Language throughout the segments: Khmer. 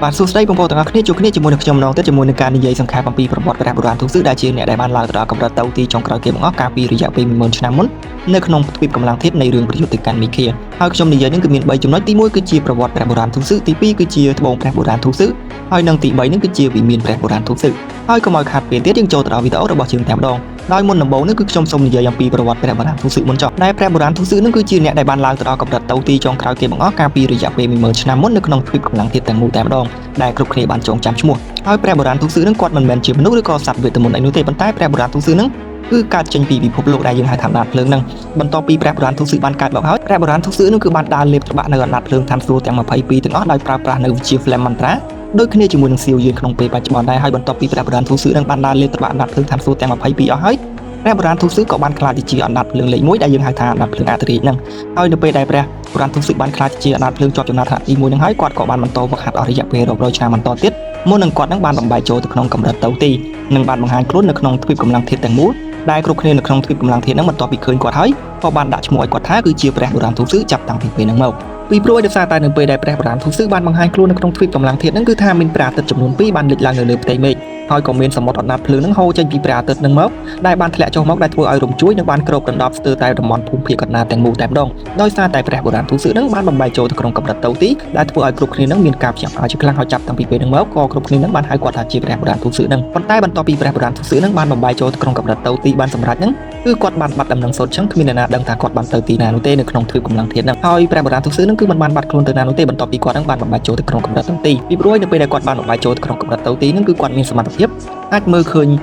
បាទសួស្តីបងប្អូនទាំងអស់គ្នាជួបគ្នាជាមួយនឹងខ្ញុំម្ដងទៀតជាមួយនឹងការនិយាយសង្ខេបអំពីប្រវត្តិព្រះបុរាណទូសឺដែលជាអ្នកដែលបានឡើងទៅដល់កម្រិតទៅទីចុងក្រោយគេបង្អស់កាលពីរយៈពេល 10000 ឆ្នាំមុននៅក្នុងទ្វីបកម្លាំងធាតុនៃរឿងប្រយុទ្ធទៅកាន់មីឃាហើយខ្ញុំនិយាយនឹងគឺមាន3ចំណុចទី1គឺជាប្រវត្តិព្រះបុរាណទូសឺទី2គឺជាត្បូងព្រះបុរាណទូសឺហើយនិងទី3នឹងគឺជាវិមានព្រះបុរាណទូសឺហើយកុំឲ្យខាតពេលទៀតយើងចូលទៅដល់វីដេអូរបស់យើងតែម្ដងដោយមុនដំបូងនេះគឺខ្ញុំសូមនិយាយអំពីប្រវត្តិព្រះបុរាណទូសឺមុនចុះដែលព្រះបុរាណទូសឺនឹងគឺជាអ្នកដែលបានឡើងទៅដល់កម្រិតទៅទីចុងក្រោយគេបង្អស់កាលពីរយៈពេល 10000 ឆ្នាំមុននៅក្នុងទ្វីបកម្លាំងធាតុទាំងមូលតែម្ដងដែលគ្រប់គ្នាបានចងចាំឈ្មោះហើយព្រះបុរាណទូសឺនឹងគាត់មិនមែនជាមនុស្សឬក៏សត្វវេទមន្តអីនោះទេប៉ុន្តែព្រះបុរាណទូសឺនឹងគឺកើតចេញពីពិភពលោកដែលយើងហៅថាអណ្ដាតភ្លើងនឹងបន្ទាប់ពីព្រះបុរាណទូសឺបានកើតមកហើយព្រះបុរាណទូសឺនឹងគឺបានដើរលេបត្របាក់នៅអណ្ដាតភ្លើងឋានសួគ៌ទាំង22ទាំងអស់ដោយប្រើប្រាស់នៅវិជា Flame Mantra ដូចគ្នាជាមួយនឹងសៀវយឺនក្នុងពេលបច្ចុប្បន្នដែរហើយបន្ទាប់ពីព្រះបុរាណទូសឺនឹងបានដើរលេបត្របាក់អណ្ដាតភ្លើងឋានសួគ៌ទាំង22អស់ហើយព្រះបុរាណទូសឺក៏បានក្លាយទៅជាអណ្ដាតភ្លើងលេខ1ដែលយើងហៅថាអណ្ដាតភ្លើងអធិរាជនឹងហើយនៅពេលដែលព្រះបុរាណទូសឺបានក្លាយទៅជាអណ្ដាតភ្លើងជាប់ចំណាត់ថ្នាក់ទី1នឹងហើយគាត់ក៏បានបន្តវឹកហាត់អស់រយៈពេលរាប់រយឆ្នាំបន្តទៀតមុននឹងគាត់នឹងបានបំបែកចូលទៅក្នុងកម្រិតទៅទីនិងបានបង្ហាញខ្លួននៅក្នុងទ្វីបកម្លាំងធាតុទាំងមូលដែលគ្រប់គ្នានៅក្នុងទ្វីបកម្លាំងធាតុនឹងបន្ទាប់ពីឃើញគាត់ហើយក៏បានដាក់ឈ្មោះឲ្យគាត់ថាគឺជាព្រះបុរាណទូសឺចាប់តាំងពីពេលហ្នឹងមកពីព្រោះដោយសារតែនៅពេលដែលព្រះបុរាណទូសឺបានបង្ហាញខ្លួននៅក្នុងទ្វីបកម្លាំងធាតុហ្នឹងគឺថាមានព្រះអាទិត្យចំនួន2បានលេចឡើងនៅលើផ្ទៃមេឃហើយក៏មានសមុទ្រអណ្ដាតភ្លើងនឹងហូរចេញពីព្រះអាទិត្យនឹងមកដែលបានធ្លាក់ចុះមកដែលធ្វើឲ្យរំជួយនិងបានគ្របដណ្ដប់ស្ទើរតែតំបន់ភូមិភាគកណ្ដាលទាំងមូលតែម្ដងដោយសារតែព្រះបុរាណទូសឺនឹងបានបំបែកចូលទៅក្នុងកម្រិតទៅទីដែលធ្វើឲ្យគ្រប់គ្នានឹងមានការភ្ញាក់ផ្អើលជាខ្លាំងហើយចាប់តាំងពីពេលហ្នឹងមកក៏គ្រប់គ្នានឹងបានហៅគាត់ថាជាព្រះបុរាណទូសឺនឹងប៉ុន្តែបន្ទាប់ពីព្រះបុរាណទូសឺនឹងបានបំបែកចូលទៅក្នុងកម្រិតទៅទីបានសម្រេចនឹងគឺគាត់បានបាត់ដំណឹងសូត្រចឹងគ្មានអ្នកណាដឹងថាគាត់បានទៅទីណានោះទេនៅក្នុងទ្វីបកម្លាំងធាតុនឹងហើយព្រះបុរាណទូសឺនឹងគឺមិនបានបាត់ខ្លួនទៅណានោះទេបន្ទាប់ពីគាត់នឹងបានបំបែកចូលទៅក្នុងកម្រិតទៅទីពីព្រោះនៅពេលដែលគាត់បានបំបែកចូលទៅក្នុងកម្រិតទៅទីនឹងគឺគាត់មានសមត្ថភាពអាចមើលឃើញ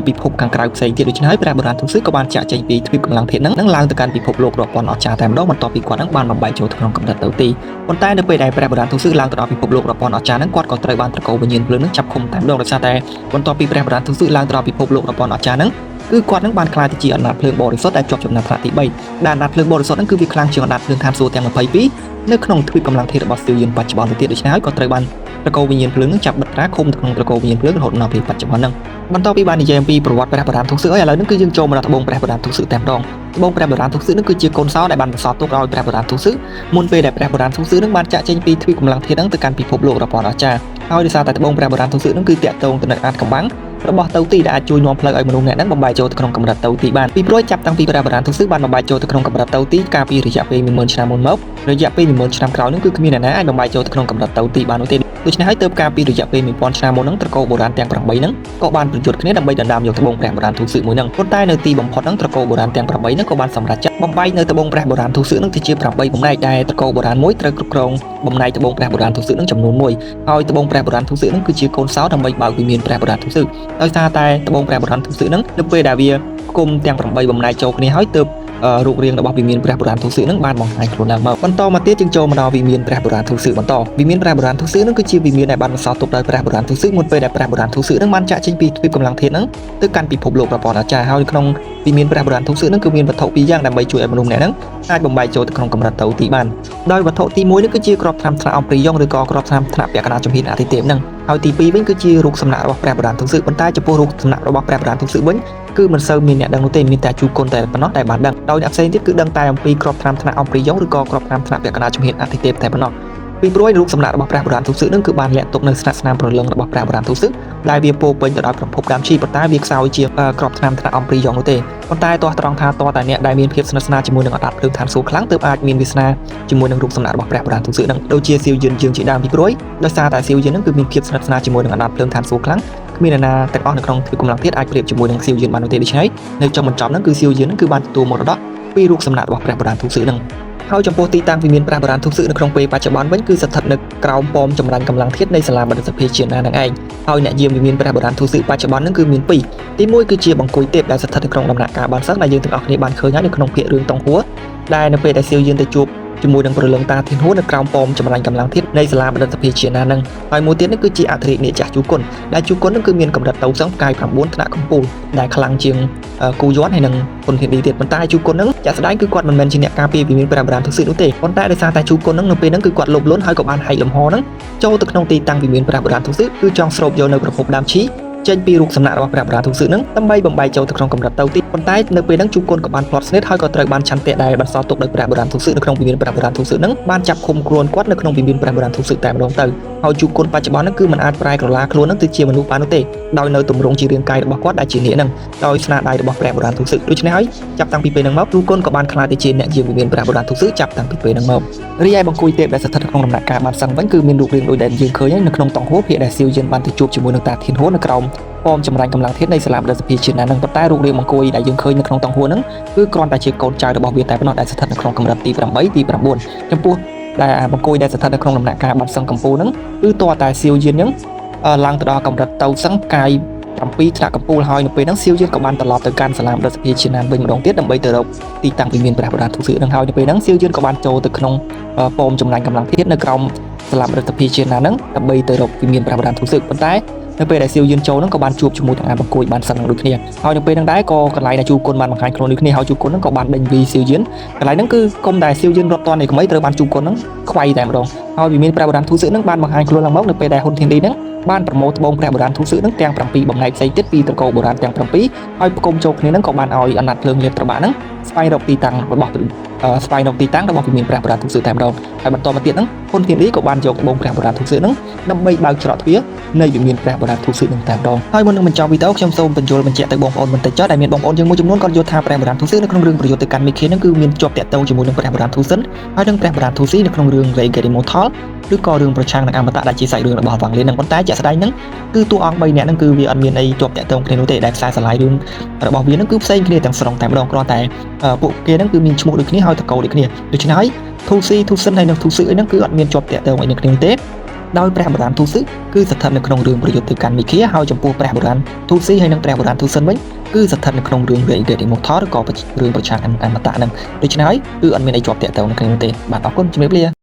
ពិភពខាងក្រៅផ្សេងទៀតដូច្នេះហើយព្រះបុរាណទូសឺក៏បានចាក់ចេញពីទ្វីបកម្លាំងធាតុនឹងឡើងទៅកាន់ពិភពលោករាប់ពាន់អស្ចារ្យតែម្ដងបន្ទាប់ពីគាត់នឹងបានបំបែកចូលទៅក្នុងកម្រិតទៅទីប៉ុន្តែនៅពេលដែលព្រះបុរាណទូសឺឡើងទៅដល់ពិភពលោករាប់ពាន់អស្ចារ្យនឹងគាត់ក៏ត្រូវបានត្រកូលវិញ្ញាណភ្លើងនឹងចាប់ឃុំតែម្ដងដោយសារតែបន្ទាប់ពីព្រះបុរាណទូសឺឡើងទៅដល់ពិភពលោករាប់ពាន់អស្ចារ្យនឹងគឺគាត់នឹងបានក្លាយទៅជាអណ្ដាតភ្លើងបរិសុទ្ធដែលជាប់ចំណាត់ថ្នាក់ទី3ដែលអណ្ដាតភ្លើងបរិសុទ្ធនឹងគឺវាខ្លាំងជាងអណ្ដាតភ្លើងឋានសួគ៌ទាំង22នៅក្នុងទ្វីបកម្លាំងធាតុរបស់ស្ទីវយិនបច្ចុប្បន្នទៅទៀតដូច្នេះហើយក៏ត្រូវបានត្រកូលវិញ្ញាណភ្លើងនឹងចាប់បិទត្រាឃុំក្នុងត្រកូលវិញ្ញាណភ្លើងរហូតដល់ពេលបច្ចុប្បន្នហ្នឹងបន្ទាប់ពីបាននិយាយអំពីប្រវត្តិព្រះបុរាណទូសឺហើយឥឡូវនេះគឺយើងចូលមកដល់ត្បូងព្រះបុរាណទូសឺតែម្ដងត្បូងព្រះបុរាណទូសឺនឹងគឺជាកូនសោដែលបានបន្សល់ទុកឲ្យព្រះបុរាណទូសឺមុនពេលដែលព្រះបុរាណទូសឺនឹងបានចាក់ចេញពីទ្វីបកម្លាំងធាតុហ្នឹងទៅកាន់ពិភពលោករបស់អាចារ្យហើយដោយសារតែត្បូងព្រះបុរាណទូសឺនឹងគឺតាក់ទងទៅនឹងអាតកំបាំងរបស់ទៅទីដែលអាចជួយនាំផ្លូវឲ្យមនុស្សអ្នកហ្នឹងបំបែកចូលទៅក្នុងកម្រិតទៅទីបានពីព្រោះចាប់តាំងពីព្រះបុរាណទូសឺបានបំបែកចូលទៅក្នុងកម្រិតទៅទីកាលពីរយៈពេល 10000 ឆ្នាំមុនមករយៈពេល 10000 ឆ្នាំក្រោយហ្នឹងគឺគ្មានអ្នកណាអាចបំបែកចូលទៅក្នុងកម្រិតទៅទីបាននោះទេដូច្នេះហើយទើបកាលពីរយៈពេល 1000 ឆ្នាំមុនហ្នឹងត្រកូលបុរាណទាំង8ហ្នឹងក៏បានប្រយុទ្ធគ្នាដើម្បីដណ្ដើមយកត្បូងព្រះបុរាណទូសឺមួយហ្នឹងប៉ុន្តែនៅទីបំផុតហ្នឹងត្រកូលបុរាណទាំង8ហ្នឹងក៏បានសម្រេចចិត្តបំបែកនៅត្បូងព្រះបុរាណទូសឺហ្នឹងទៅជា8បំណែកដែលត្រកូលបុរាណមួយត្រូវគ្រប់គ្រងបំណែកត្បូងព្រះបុរាណទូសឺហ្នឹងចំនួន1ហើយត្បូងព្រះបុរាណទូសឺហ្នឹងគឺជាកូនសោដើម្បីបើកវិមានព្រះបុរាណទូសឺដោយសារតែត្បូងព្រះបុរាណទូសឺហ្នឹងនៅពេលដែលវាផ្គុំទាំង8បំណែកចូលគ្នាហើយទើបរូបរាងរបស់វិមានព្រះបុរាណទូសឺនឹងបានបង្ហាញខ្លួនឡើងមកបន្តមកទៀតយើងចូលមកដល់វិមានព្រះបុរាណទូសឺបន្តវិមានព្រះបុរាណទូសឺនឹងគឺជាវិមានដែលបានបន្សល់ទុកដោយព្រះបុរាណទូសឺមុនពេលដែលព្រះបុរាណទូសឺនឹងបានចាក់ចេញពីទ្វីបកម្លាំងធាតុនឹងទៅកាន់ពិភពលោករបស់អាចារ្យហើយក្នុងវិមានព្រះបុរាណទូសឺនឹងគឺមានវត្ថុ2យ៉ាងដើម្បីជួយឲ្យមនុស្សម្នាក់នឹងអាចបំបែកចូលទៅក្នុងកម្រិតទៅទីបានដោយវត្ថុទី1នេះគឺជាក្របថ្នាំថ្នាក់អំព្រីយ៉ុងឬក៏ក្របថ្នាំថ្នាក់ពាក់កណ្ដាលជំហានអាទិទេពនឹងហើយទី2វិញគឺជារូបសំណាករបស់ព្រះបុរាណទូសឺប៉ុន្តែចំពោះរូបសំណាករបស់ព្រះបុរាណទូសឺវិញគឺមិនសូវមានអ្នកដឹងនោះទេមានតែជួគុណតែប៉ុណ្ណោះដែលបានដឹងដោយអ្នកផ្សេងទៀតគឺដឹងតែអំពីក្របថ្នាំថ្នាក់អំព្រីយ៉ុងឬក៏ក្របថ្នាំថ្នាក់ពាក់កណ្ដាលជំហានអាទិទេពតែប៉ុណ្ណោះពីព្រោះរូបសំណាករបស់ព្រះបុរាណទូសឺនឹងគឺបានលាក់ទុកនៅស្នាក់ស្នាមព្រលឹងរបស់ព្រះបុរាណទូសឺដែលវាពោពេញទៅដោយប្រភពដើមជីប៉ុន្តែវាខ្សោយជាក្របថ្នាំថ្នាក់អំព្រីយ៉ុងនោះទេប៉ុន្តែទាស់ត្រង់ថាតតែអ្នកដែលមានភាពស្និទ្ធស្នាលជាមួយនឹងអណ្ដាតភ្លើងឋានសួគ៌ខ្លាំងទើបអាចមានវាសនាជាមួយនឹងរូបសំណាករបស់ព្រះបុរាណទូសឺនឹងដូចជាសៀវយិនយើងជាដើមពីព្រោះដោយសារតែសៀវយិននឹងគឺមានភាពស្និទ្ធស្នាលជាមួយនឹងអណ្ដាតភ្លើងឋានសួគ៌ខ្លាំងគ្មានអ្នកណាទាំងអស់នៅក្នុងទ្វីបកម្លាំងធាតុអាចប្រៀបជាមួយនឹងសៀវយិនបាននោះទេដូច្នេះនៅចុងបញ្ចប់ហ្នឹងគឺសៀវយិនហ្នឹងគឺបានទទួលមរតកពីរូបសំណាករបស់ព្រះបុរាណទូសឺនឹងហើយចំពោះទីតាំងវិមានព្រះបុរាណទូសឺនៅក្នុងពេលបច្ចុប្បន្នវិញគឺស្ថិតនៅក្រោមប៉មចម្រាញ់កម្លាំងធាតុនៃសាលាបណ្ឌិតសភាជាតិណានឹងឯងហើយអ្នកយាមវិមានព្រះបុរាណទូសឺបច្ចុប្បន្នហ្នឹងគឺមាន2ទី1គឺជាបង្គោយទេពដែលស្ថិតនៅក្នុងដំណាក់កាលបានសឹងដែលយើងទាំងអស់គ្នាបានឃើញហើយនៅក្នុងភាគរឿងតុងហួរដែលនៅពេលដែលសៀវយិនទៅជួបជាមួយនឹងព្រលឹងតាធានហួរនៅក្រោមប៉មចម្រាញ់កម្លាំងធាតុនៃសាលាបណ្ឌិតសភាជាតិណានឹងហើយមួយទៀតនេះគឺជាអធិរាជអ្នកចាស់ជួគុណដែលជួគុណនឹងគឺមានកម្រិតទៅសឹងផ្កាយ9ថ្នាក់កំពូលដែលខ្លាំងជាងគូយ័ន្តហើយនឹងគុណធាតុទៀតប៉ុន្តែជួគុណនឹងចាក់ស្ដែងគឺគាត់មិនមែនជាអ្នកការពារវិមានព្រះបុរាណទូសឺនោះទេប៉ុន្តែដោយសារតែជួគុណនឹងនៅពេលហ្នឹងគឺគាត់លោភលន់ហើយក៏បានហែកលំហហ្នឹងចូលទៅក្នុងទីតាំងវិមានព្រះបុរាណទូសឺគឺចង់ស្រូបយកនៅប្រភពដើមឈី ចេញពីរូបសំណាករបស់ព្រះបរាទុសឹកនឹងដើម្បីបំបីចូលទៅក្នុងកម្រិតទៅទីប៉ុន្តែនៅពេលហ្នឹងជួបគុណក៏បានផ្លត់ស្នេហ៍ហើយក៏ត្រូវបានឆន្ទៈដែលបន្សល់ទុកដោយព្រះបរាទុសឹកនៅក្នុងវិមានព្រះបរាទុសឹកនឹងបានចាប់ឃុំខ្លួនគាត់នៅក្នុងវិមានព្រះបរាទុសឹកតែម្ដងទៅហើយជួបគុណបច្ចុប្បន្នហ្នឹងគឺមិនអាចប្រែក្រឡាខ្លួននឹងទៅជាមនុស្សបាននោះទេដោយនៅទម្រង់ជារាងកាយរបស់គាត់ដែលជានាគនឹងដោយស្នាដៃរបស់ព្រះបរាទុសឹកដូច្នេះហើយចាប់តាំងពីពេលហ្នឹងមកជួបគុណក៏បានក្លាយទៅជាអ្នកយាមវិមានព្រះបរាទុសឹកចាប់តាំងពីពេលហ្នឹងមករីឯបង្គោលទេពដែលស្ថិតនៅក្នុងដំណាក់កាលបានសឹងវិញគឺមានរូបរាងដូចដែលយើងឃើញនៅក្នុងតង្ហូភាគដែលសៀវយានបានទៅជួបជាមួយនឹងតាធានហួរនៅក្រោមប៉មចម្រាញ់កម្លាំងធាតុនៃសាលាបដិសភាជាតិណានឹងប៉ុន្តែរូបរាងបង្គោលដែលយើងឃើញនៅក្នុងតង្ហួរហ្នឹងគឺគ្រាន់តែជាកូនចៅរបស់វាតែប៉ុណ្ណោះដែលស្ថិតនៅក្នុងកម្រិតទី8ទី9ចំពោះដែលបង្គោលដែលស្ថិតនៅក្នុងដំណាក់កាលបាត់សឹងកម្ពុជាហ្នឹងគឺតើតែសៀវយានហ្នឹងឡើងទៅដល់កម្រិតទៅសឹងកាយ7ថ្នាក់កម្ពូលហើយនៅពេលហ្នឹងសៀវយានក៏បានត្រឡប់ទៅកាន់សាលាបដិសភាជាតិណាវិញម្ដងទៀតដើម្បីទៅរកទីតាំងវិមានព្រះបរាទុសឹកនឹងហើយនៅពេលហ្នឹងសៀវយានក៏បានចូលទៅក្នុងប៉មចម្រាញ់កម្លាំងធាតុនៅក្រោមសាលាបដិសភាជាតិណាហ្នឹងដើម្បីទៅរកវិមានព្រះបរាទុសឹកប៉ុន្តែនៅពេលដែលសៀវយានចូលហ្នឹងក៏បានជួបជាមួយនឹងអាបង្គោលបានសឹងនឹងដូចគ្នាហើយនៅពេលហ្នឹងដែរក៏កន្លែងដែលជួបគុណបានបង្ហាញខ្លួនដូចគ្នាហើយជួបគុណហ្នឹងក៏បានដេញពីសៀវយានកន្លែងហ្នឹងគឺគុំដែលសៀវយានរត់តននៃក្មេងត្រូវបានជួបគុណហ្នឹងខ្វាយតែម្ដងហើយវិមានព្រះបរាទុសឹកហ្នឹងបានបង្ហាញខ្លួនឡើងមកនៅពេលដែលហ៊ុនធានឌីហ្នឹងបានប្រមូលត្បូងព្រះបរាទុសឹកហ្នឹងទាំង7បំណែកផ្សេងទៀតពីត្រកូលបុរាណទាំង7ហើយផ្គុំចូលគ្នាហ្នឹងក៏បានឲ្យអាណត្តិភ្លើងលាបត្របាក់ហ្នឹងស្វែងរកទីតាំងរបស់វិមានព្រះបរាទុសឹកតែម្ដងហើយបន្តមកទៀតហ្នឹងហ៊ុនធានឌីក៏បានយកត្បូងព្រះបរាទុសឹកហ្នឹងដើម្បីបើកច្រកទ្វារនៃវិមានព្រះបរាទុសឹកហ្នឹងតែម្ដងហើយមុននឹងបញ្ចប់វីដេអូខ្ញុំសូមបញ្យល់បញ្ជាក់ទៅបងប្អូនបន្តិចចុះដែលមានបងប្អូនយើងមួយចំនួនគាត់យល់ថាព្រះបរាទុសឹកនៅក្នុងរឿងប្រយុទ្ធទៅកាន់មីខេហ្នឹងគឺមានជាប់តាក់ទងជាមួយនឹងព្រះបរាទុសិនហើយនឹងព្រះបរាទុស៊ីនៅក្នុងរឿង Rey Immortal ឬក៏រឿងប្រឆាំងនឹងអមតៈដែលជាសាច់រឿងរបស់វ៉ាងលៀននឹងប៉ុន្តែជាក់ស្ដែងហ្នឹងគឺតួអង្គ3នាក់ហ្នឹងគឺវាអត់មានអីជាប់តាក់ទងគ្នានោះទេដែលខ្សែស្រឡាយរឿងរបស់វាហ្នឹងគឺផ្សេងគ្នាទាំងស្រុងតែម្ដងគ្រាន់តែពួកគេហ្នឹងគឺមានឈ្មោះដូចគ្នាហើយតកោដូចគ្នាដូច្នេះហើយទូសិនហើយនឹងទូសឹកអីហ្នឹងគឺអត់មានជាប់តាក់ទងអីនឹងគ្នាទេដោយព្រះបរាទុសឹកគឺស្ថិតនៅក្នុងរឿងប្រយុទ្ធទៅកាន់មីខៀហើយចំពោះព្រះបរាទុស៊ីហើយនិងព្រះបរាទុសិនវិញគឺស្ថិតនៅក្នុងរឿង Rey Immortal ឬក៏រឿងប្រឆាំងអមតៈហ្នឹងដូច្នេះហើយគឺអត់មានអីជាប់តាក់ទងនឹងគ្នាទេបាទអរគុណជំរាបលា